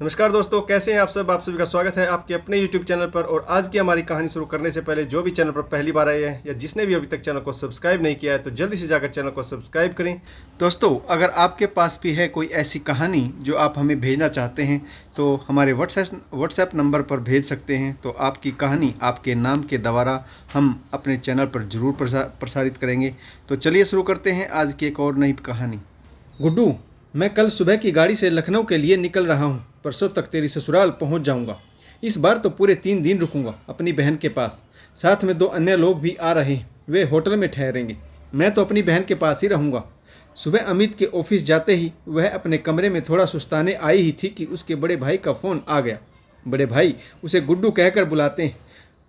नमस्कार दोस्तों, कैसे हैं आप सब। आप सभी का स्वागत है आपके अपने YouTube चैनल पर। और आज की हमारी कहानी शुरू करने से पहले जो भी चैनल पर पहली बार आए हैं या जिसने भी अभी तक चैनल को सब्सक्राइब नहीं किया है तो जल्दी से जाकर चैनल को सब्सक्राइब करें। दोस्तों, अगर आपके पास भी है कोई ऐसी कहानी जो आप हमें भेजना चाहते हैं तो हमारे व्हाट्सएप नंबर पर भेज सकते हैं। तो आपकी कहानी आपके नाम के द्वारा हम अपने चैनल पर ज़रूर प्रसारित करेंगे। तो चलिए शुरू करते हैं आज की एक और नई कहानी। गुड्डू, मैं कल सुबह की गाड़ी से लखनऊ के लिए निकल रहा हूँ। परसों तक तेरी ससुराल पहुँच जाऊँगा। इस बार तो पूरे 3 दिन रुकूंगा अपनी बहन के पास। साथ में 2 अन्य लोग भी आ रहे हैं, वे होटल में ठहरेंगे। मैं तो अपनी बहन के पास ही रहूँगा। सुबह अमित के ऑफिस जाते ही वह अपने कमरे में थोड़ा सुस्ताने आई ही थी कि उसके बड़े भाई का फ़ोन आ गया। बड़े भाई उसे गुड्डू कहकर बुलाते हैं।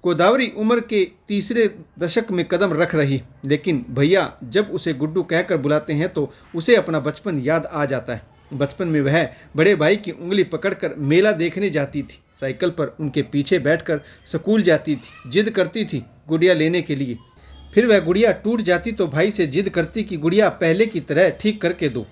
गोदावरी उम्र के तीसरे दशक में कदम रख रही, लेकिन भैया जब उसे गुड्डू कहकर बुलाते हैं तो उसे अपना बचपन याद आ जाता है। बचपन में वह बड़े भाई की उंगली पकड़कर मेला देखने जाती थी, साइकिल पर उनके पीछे बैठकर स्कूल जाती थी, जिद करती थी गुड़िया लेने के लिए। फिर वह गुड़िया टूट जाती तो भाई से जिद करती कि गुड़िया पहले की तरह ठीक करके दो।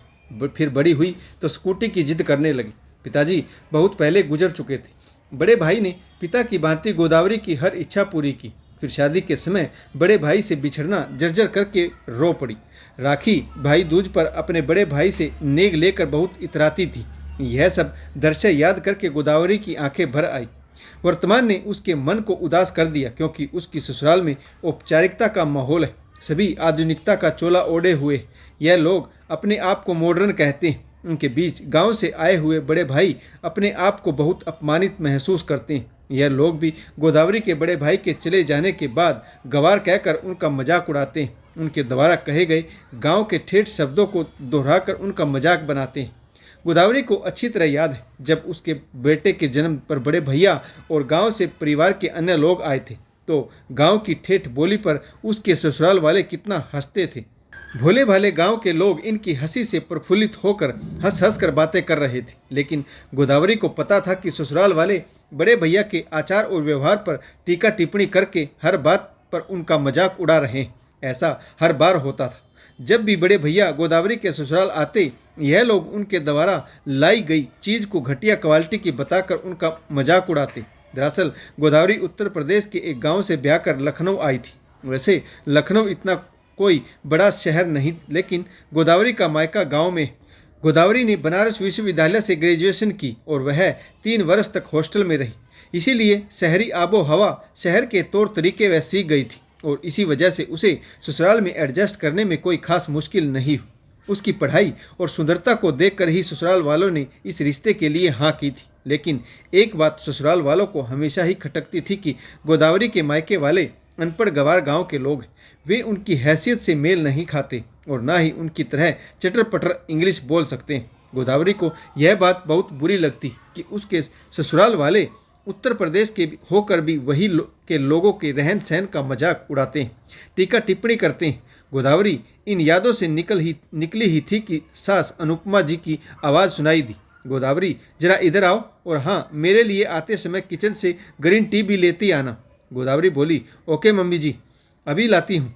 फिर बड़ी हुई तो स्कूटी की जिद करने लगी। पिताजी बहुत पहले गुजर चुके थे। बड़े भाई ने पिता की भांति गोदावरी की हर इच्छा पूरी की। फिर शादी के समय बड़े भाई से बिछड़ना जर्जर करके रो पड़ी। राखी भाई दूज पर अपने बड़े भाई से नेग लेकर बहुत इतराती थी। यह सब दृश्य याद करके गोदावरी की आंखें भर आई। वर्तमान ने उसके मन को उदास कर दिया, क्योंकि उसकी ससुराल में औपचारिकता का माहौल है। सभी आधुनिकता का चोला ओढ़े हुए। यह लोग अपने आप को मॉडर्न कहते हैं। उनके बीच गांव से आए हुए बड़े भाई अपने आप को बहुत अपमानित महसूस करते हैं। यह लोग भी गोदावरी के बड़े भाई के चले जाने के बाद गवार कहकर उनका मजाक उड़ाते हैं। उनके द्वारा कहे गए गांव के ठेठ शब्दों को दोहराकर उनका मजाक बनाते हैं। गोदावरी को अच्छी तरह याद है जब उसके बेटे के जन्म पर बड़े भैया और गांव से परिवार के अन्य लोग आए थे तो गांव की ठेठ बोली पर उसके ससुराल वाले कितना हंसते थे। भोले भाले गांव के लोग इनकी हंसी से प्रफुल्लित होकर हंस हंस कर बातें कर रहे थे, लेकिन गोदावरी को पता था कि ससुराल वाले बड़े भैया के आचार और व्यवहार पर टीका टिप्पणी करके हर बात पर उनका मजाक उड़ा रहे हैं। ऐसा हर बार होता था। जब भी बड़े भैया गोदावरी के ससुराल आते, यह लोग उनके द्वारा लाई गई चीज़ को घटिया क्वालिटी की बताकर उनका मजाक उड़ाते। दरअसल गोदावरी उत्तर प्रदेश के एक गाँव से ब्याह कर लखनऊ आई थी। वैसे लखनऊ इतना कोई बड़ा शहर नहीं, लेकिन गोदावरी का मायका गांव में। गोदावरी ने बनारस विश्वविद्यालय से ग्रेजुएशन की और वह 3 वर्ष तक हॉस्टल में रही। इसीलिए शहरी आबो हवा, शहर के तौर तरीके वह सीख गई थी और इसी वजह से उसे ससुराल में एडजस्ट करने में कोई खास मुश्किल नहीं हुई। उसकी पढ़ाई और सुंदरता को देखकर ही ससुराल वालों ने इस रिश्ते के लिए हाँ की थी। लेकिन एक बात ससुराल वालों को हमेशा ही खटकती थी कि गोदावरी के मायके वाले अनपढ़ गवार गांव के लोग, वे उनकी हैसियत से मेल नहीं खाते और ना ही उनकी तरह चटर पटर इंग्लिश बोल सकते हैं। गोदावरी को यह बात बहुत बुरी लगती कि उसके ससुराल वाले उत्तर प्रदेश के होकर भी वही के लोगों के रहन सहन का मजाक उड़ाते हैं, टीका टिप्पणी करते हैं। गोदावरी इन यादों से निकली ही थी कि सास अनुपमा जी की आवाज़ सुनाई दी। गोदावरी, जरा इधर आओ और हाँ, मेरे लिए आते समय किचन से ग्रीन टी भी लेती आना। गोदावरी बोली, ओके मम्मी जी, अभी लाती हूँ।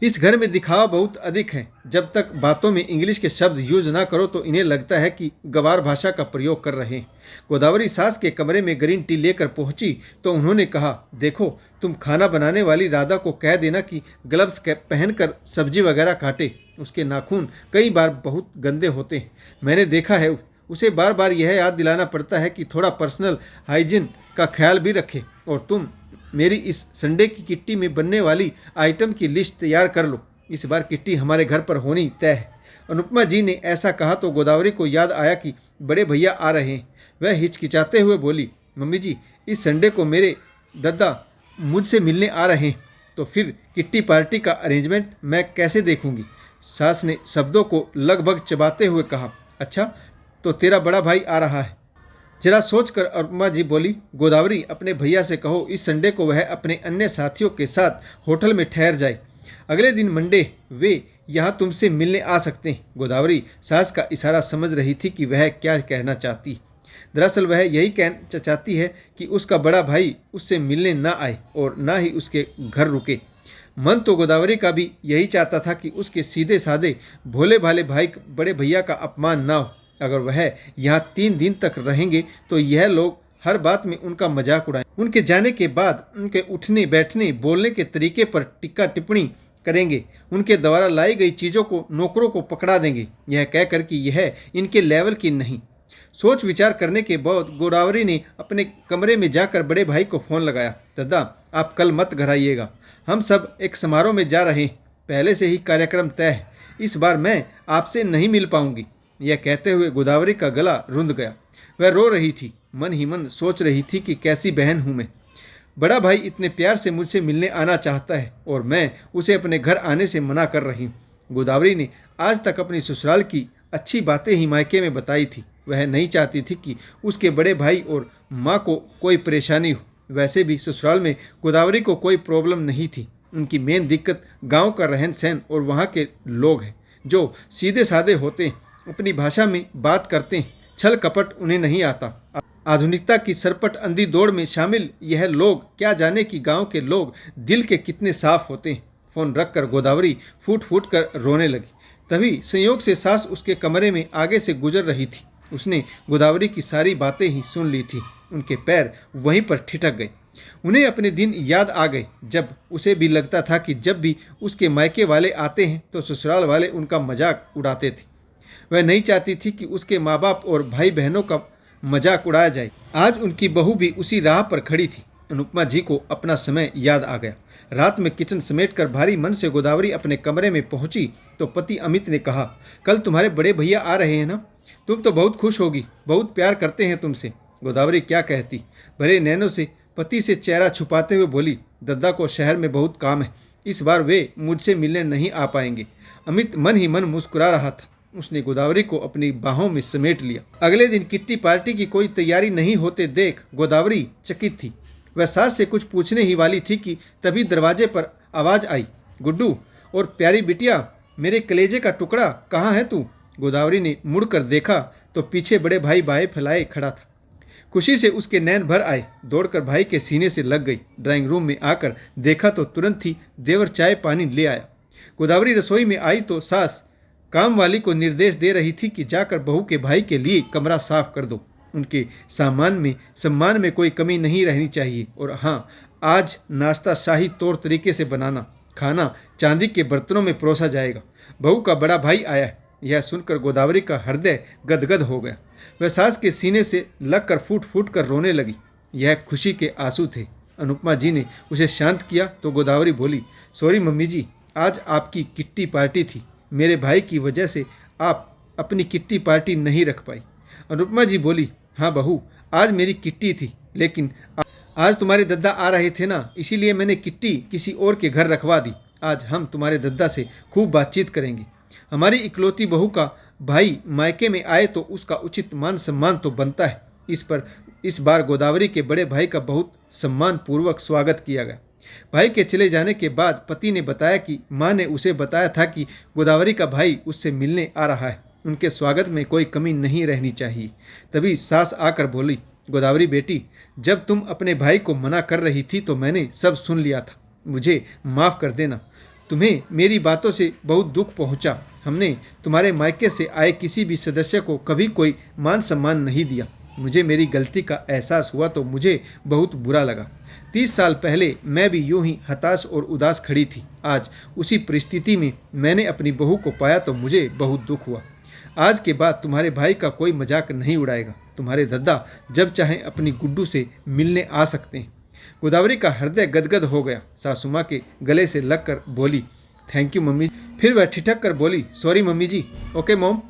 इस घर में दिखावा बहुत अधिक है। जब तक बातों में इंग्लिश के शब्द यूज ना करो तो इन्हें लगता है कि गवार भाषा का प्रयोग कर रहे हैं। गोदावरी सास के कमरे में ग्रीन टी लेकर पहुंची तो उन्होंने कहा, देखो, तुम खाना बनाने वाली राधा को कह देना कि ग्लव्स पहनकर सब्जी वगैरह काटे। उसके नाखून कई बार बहुत गंदे होते हैं, मैंने देखा है। उसे बार बार यह याद दिलाना पड़ता है कि थोड़ा पर्सनल हाइजीन का ख्याल भी रखे। और तुम मेरी इस संडे की किट्टी में बनने वाली आइटम की लिस्ट तैयार कर लो। इस बार किट्टी हमारे घर पर होनी तय है। अनुपमा जी ने ऐसा कहा तो गोदावरी को याद आया कि बड़े भैया आ रहे हैं। वह हिचकिचाते हुए बोली, मम्मी जी, इस संडे को मेरे दद्दा मुझसे मिलने आ रहे हैं, तो फिर किट्टी पार्टी का अरेंजमेंट मैं कैसे देखूंगी। सास ने शब्दों को लगभग चबाते हुए कहा, अच्छा तो तेरा बड़ा भाई आ रहा है। जरा सोचकर अनुपमा जी बोली, गोदावरी, अपने भैया से कहो इस संडे को वह अपने अन्य साथियों के साथ होटल में ठहर जाए। अगले दिन मंडे वे यहाँ तुमसे मिलने आ सकते हैं। गोदावरी सास का इशारा समझ रही थी कि वह क्या कहना चाहती। दरअसल वह यही कहना चाहती है कि उसका बड़ा भाई उससे मिलने ना आए और ना ही उसके घर रुके। मन तो गोदावरी का भी यही चाहता था कि उसके सीधे साधे भोले भाले भाई बड़े भैया का अपमान ना हो। अगर वह यहाँ 3 दिन तक रहेंगे तो यह लोग हर बात में उनका मजाक उड़ाएं। उनके जाने के बाद उनके उठने बैठने बोलने के तरीके पर टिक्का टिप्पणी करेंगे। उनके द्वारा लाई गई चीज़ों को नौकरों को पकड़ा देंगे, यह कहकर कि यह इनके लेवल की नहीं। सोच विचार करने के बाद गोदावरी ने अपने कमरे में जाकर बड़े भाई को फ़ोन लगाया। दादा, आप कल मत घर आइएगा, हम सब एक समारोह में जा रहे हैं, पहले से ही कार्यक्रम तय है, इस बार मैं आपसे नहीं मिल पाऊंगी। यह कहते हुए गोदावरी का गला रुंध गया। वह रो रही थी, मन ही मन सोच रही थी कि कैसी बहन हूँ मैं। बड़ा भाई इतने प्यार से मुझसे मिलने आना चाहता है और मैं उसे अपने घर आने से मना कर रही हूँ। गोदावरी ने आज तक अपनी ससुराल की अच्छी बातें ही मायके में बताई थी। वह नहीं चाहती थी कि उसके बड़े भाई और माँ को कोई परेशानी हो। वैसे भी ससुराल में गोदावरी को कोई प्रॉब्लम नहीं थी। उनकी मेन दिक्कत गांव का रहन सहन और वहाँ के लोग हैं जो सीधे साधे होते हैं, अपनी भाषा में बात करते हैं, छल कपट उन्हें नहीं आता। आधुनिकता की सरपट अंधी दौड़ में शामिल यह लोग क्या जाने कि गांव के लोग दिल के कितने साफ होते हैं। फ़ोन रखकर गोदावरी फूट फूट कर रोने लगी। तभी संयोग से सास उसके कमरे में आगे से गुजर रही थी। उसने गोदावरी की सारी बातें ही सुन ली थी। उनके पैर वहीं पर ठिठक गए। उन्हें अपने दिन याद आ गए जब उसे भी लगता था कि जब भी उसके मायके वाले आते हैं तो ससुराल वाले उनका मजाक उड़ाते थे। वह नहीं चाहती थी कि उसके माँ बाप और भाई बहनों का मजाक उड़ाया जाए। आज उनकी बहू भी उसी राह पर खड़ी थी। अनुपमा जी को अपना समय याद आ गया। रात में किचन समेटकर भारी मन से गोदावरी अपने कमरे में पहुंची तो पति अमित ने कहा, कल तुम्हारे बड़े भैया आ रहे हैं ना, तुम तो बहुत खुश होगी, बहुत प्यार करते हैं तुमसे। गोदावरी क्या कहती, भरे नैनों से पति से चेहरा छुपाते हुए बोली, दद्दा को शहर में बहुत काम है, इस बार वे मुझसे मिलने नहीं आ पाएंगे। अमित मन ही मन मुस्कुरा रहा था। उसने गोदावरी को अपनी बाहों में समेट लिया। अगले दिन किट्टी पार्टी की कोई तैयारी नहीं होते देख गोदावरी चकित थी। वह सास से कुछ पूछने ही वाली थी कि तभी दरवाजे पर आवाज़ आई, गुड्डू और प्यारी बिटिया, मेरे कलेजे का टुकड़ा कहाँ है तू। गोदावरी ने मुड़कर देखा तो पीछे बड़े भाई बाएं फैलाए खड़ा था। खुशी से उसके नैन भर आए, दौड़कर भाई के सीने से लग गई। ड्राइंग रूम में आकर देखा तो तुरंत ही देवर चाय पानी ले आया। गोदावरी रसोई में आई तो सास काम वाली को निर्देश दे रही थी कि जाकर बहू के भाई के लिए कमरा साफ कर दो। उनके सम्मान में कोई कमी नहीं रहनी चाहिए। और हाँ, आज नाश्ता शाही तौर तरीके से बनाना, खाना चांदी के बर्तनों में परोसा जाएगा। बहू का बड़ा भाई आया है। यह सुनकर गोदावरी का हृदय गदगद हो गया। वह सास के सीने से लगकर फूट फूट कर रोने लगी। यह खुशी के आंसू थे। अनुपमा जी ने उसे शांत किया तो गोदावरी बोली, सॉरी मम्मी जी, आज आपकी किट्टी पार्टी थी, मेरे भाई की वजह से आप अपनी किट्टी पार्टी नहीं रख पाई। अनुपमा जी बोली, हाँ बहू, आज मेरी किट्टी थी, लेकिन आज तुम्हारे दद्दा आ रहे थे ना, इसीलिए मैंने किट्टी किसी और के घर रखवा दी। आज हम तुम्हारे दद्दा से खूब बातचीत करेंगे। हमारी इकलौती बहू का भाई मायके में आए तो उसका उचित मान सम्मान तो बनता है। इस बार गोदावरी के बड़े भाई का बहुत सम्मान पूर्वक स्वागत किया गया। भाई के चले जाने के बाद पति ने बताया कि माँ ने उसे बताया था कि गोदावरी का भाई उससे मिलने आ रहा है, उनके स्वागत में कोई कमी नहीं रहनी चाहिए। तभी सास आकर बोली, गोदावरी बेटी, जब तुम अपने भाई को मना कर रही थी तो मैंने सब सुन लिया था, मुझे माफ़ कर देना। तुम्हें मेरी बातों से बहुत दुख पहुंचा। हमने तुम्हारे मायके से आए किसी भी सदस्य को कभी कोई मान सम्मान नहीं दिया। मुझे मेरी गलती का एहसास हुआ तो मुझे बहुत बुरा लगा। 30 साल पहले मैं भी यूं ही हताश और उदास खड़ी थी। आज उसी परिस्थिति में मैंने अपनी बहू को पाया तो मुझे बहुत दुख हुआ। आज के बाद तुम्हारे भाई का कोई मजाक नहीं उड़ाएगा। तुम्हारे दद्दा जब चाहें अपनी गुड्डू से मिलने आ सकते हैं। गोदावरी का हृदय गदगद हो गया। सासू माँ के गले से लगकर बोली, थैंक यू मम्मी। फिर वह ठिठक कर बोली, sorry mummy ji. Okay mom.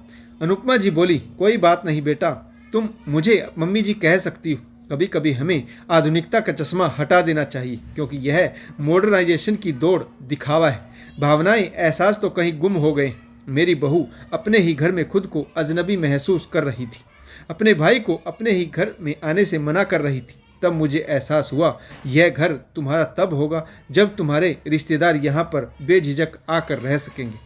Anupama ji बोली, कोई बात नहीं बेटा, तुम मुझे मम्मी जी कह सकती हो। कभी कभी हमें आधुनिकता का चश्मा हटा देना चाहिए, क्योंकि यह मॉडर्नाइजेशन की दौड़ दिखावा है। भावनाएं, एहसास तो कहीं गुम हो गए। मेरी बहू अपने ही घर में खुद को अजनबी महसूस कर रही थी, अपने भाई को अपने ही घर में आने से मना कर रही थी। तब मुझे एहसास हुआ, यह घर तुम्हारा तब होगा जब तुम्हारे रिश्तेदार यहाँ पर बेझिझक आकर रह सकेंगे,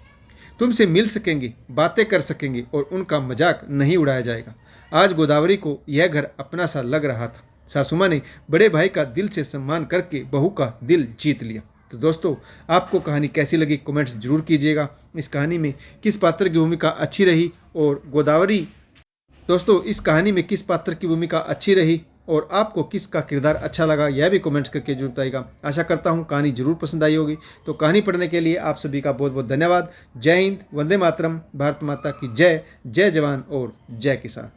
तुमसे मिल सकेंगे, बातें कर सकेंगे और उनका मजाक नहीं उड़ाया जाएगा। आज गोदावरी को यह घर अपना सा लग रहा था। सासुमा ने बड़े भाई का दिल से सम्मान करके बहू का दिल जीत लिया। तो दोस्तों, आपको कहानी कैसी लगी कमेंट्स जरूर कीजिएगा। इस कहानी में किस पात्र की भूमिका अच्छी रही और गोदावरी दोस्तों इस कहानी में किस पात्र की भूमिका अच्छी रही और आपको किसका किरदार अच्छा लगा यह भी कमेंट्स करके जरूर बताइएगा। आशा करता हूँ कहानी जरूर पसंद आई होगी। तो कहानी पढ़ने के लिए आप सभी का बहुत बहुत धन्यवाद। जय हिंद, वंदे मातरम, भारत माता की जय, जय जवान और जय किसान।